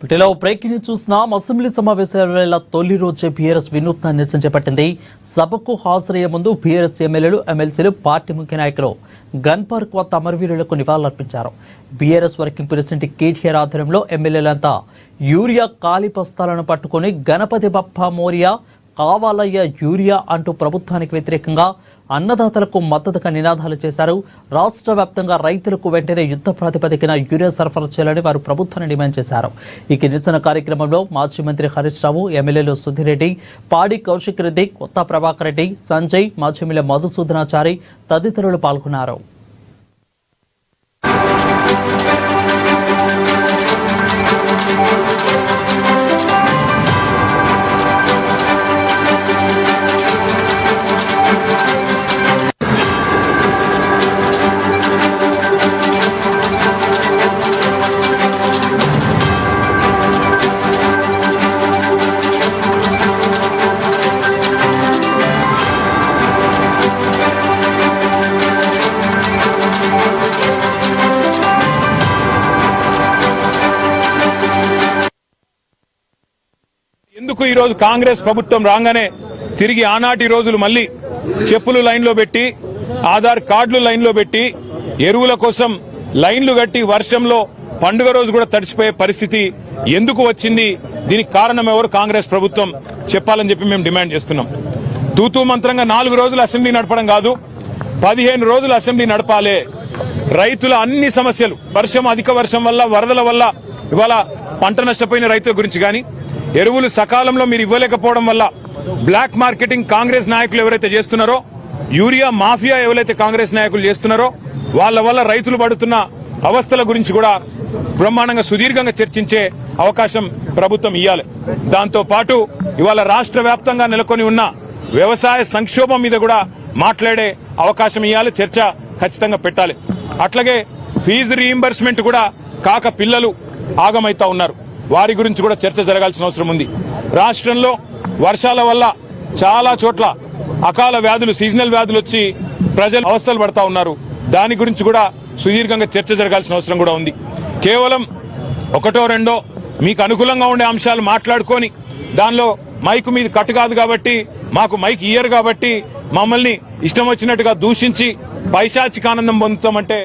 వీటిలో బ్రేకింగ్ చూసినాం. అసెంబ్లీ సమావేశాల తొలి రోజే బీఆర్ఎస్ వినూత్న నిరసన చేపట్టింది. సభకు హాజరయ్యే ముందు బీఆర్ఎస్ ఎమ్మెల్యేలు, ఎమ్మెల్సీలు, పార్టీ ముఖ్య నాయకులు గన్ పార్క్ వద్ద అమరవీరులకు నివాళులర్పించారు. బీఆర్ఎస్ వర్కింగ్ ప్రెసిడెంట్ కేటీఆర్ ఆధ్వర్యంలో ఎమ్మెల్యేలంతా యూరియా ఖాళీ బస్తాలను పట్టుకుని గణపతి బప్పా మోరియా, కావాలయ్య యూరియా అంటూ ప్రభుత్వానికి వ్యతిరేకంగా అన్నదాతలకు మద్దతుగా నినాదాలు చేశారు. రాష్ట్ర వ్యాప్తంగా రైతులకు వెంటనే యుద్ధ ప్రాతిపదికన యూరియా సరఫరా చేయాలని వారు ప్రభుత్వాన్ని డిమాండ్ చేశారు. ఈ నిరసన కార్యక్రమంలో మాజీ మంత్రి హరీష్ రావు, ఎమ్మెల్యేలు సుధీరెడ్డి, పాడి కౌశిక్ రెడ్డి, కొత్త ప్రభాకర్ రెడ్డి, సంజయ్, మాజీ ఎమ్మెల్యే మధుసూదనాచారి తదితరులు పాల్గొన్నారు. ఎందుకు ఈ రోజు కాంగ్రెస్ ప్రభుత్వం రాగానే తిరిగి ఆనాటి రోజులు మళ్లీ చెప్పులు లైన్లో పెట్టి, ఆధార్ కార్డులు లైన్లో పెట్టి, ఎరువుల కోసం లైన్లు కట్టి వర్షంలో పండుగ రోజు కూడా తడిచిపోయే పరిస్థితి ఎందుకు వచ్చింది? దీనికి కారణం ఎవరు? కాంగ్రెస్ ప్రభుత్వం చెప్పాలని చెప్పి మేము డిమాండ్ చేస్తున్నాం. తూతూ మంత్రంగా 4 రోజులు అసెంబ్లీ నడపడం కాదు, 15 రోజులు అసెంబ్లీ నడపాలే. రైతుల అన్ని సమస్యలు, అధిక వర్షం వల్ల, వరదల వల్ల ఇవాళ పంట నష్టపోయిన రైతుల గురించి కానీ, ఎరువులు సకాలంలో మీరు ఇవ్వలేకపోవడం వల్ల బ్లాక్ మార్కెటింగ్ కాంగ్రెస్ నాయకులు ఎవరైతే చేస్తున్నారో, యూరియా మాఫియా ఎవరైతే కాంగ్రెస్ నాయకులు చేస్తున్నారో వాళ్ళ వల్ల రైతులు పడుతున్న అవస్థల గురించి కూడా బ్రహ్మాండంగా సుదీర్ఘంగా చర్చించే అవకాశం ప్రభుత్వం ఇవ్వాలి. దాంతో పాటు ఇవాళ రాష్ట్ర వ్యాప్తంగా నెలకొని ఉన్న వ్యవసాయ సంక్షోభం మీద కూడా మాట్లాడే అవకాశం ఇవ్వాలి, చర్చ ఖచ్చితంగా పెట్టాలి. అట్లాగే ఫీజు రీయింబర్స్మెంట్ కూడా కాక పిల్లలు ఆగమైతా ఉన్నారు, వారి గురించి కూడా చర్చ జరగాల్సిన అవసరం ఉంది. రాష్ట్రంలో వర్షాల వల్ల చాలా చోట్ల అకాల వ్యాధులు, సీజనల్ వ్యాధులు వచ్చి ప్రజలు అవస్థలు పడతా ఉన్నారు. దాని గురించి కూడా సుదీర్ఘంగా చర్చ జరగాల్సిన అవసరం కూడా ఉంది. కేవలం ఒకటో రెండో మీకు అనుకూలంగా ఉండే అంశాలు మాట్లాడుకొని దానిలో మైకు మీద కట్టు కాదు కాబట్టి, మాకు మైక్ ఇయ్యరు కాబట్టి మమ్మల్ని ఇష్టం వచ్చినట్టుగా దూషించి పైశాచిక ఆనందం పొందుతామంటే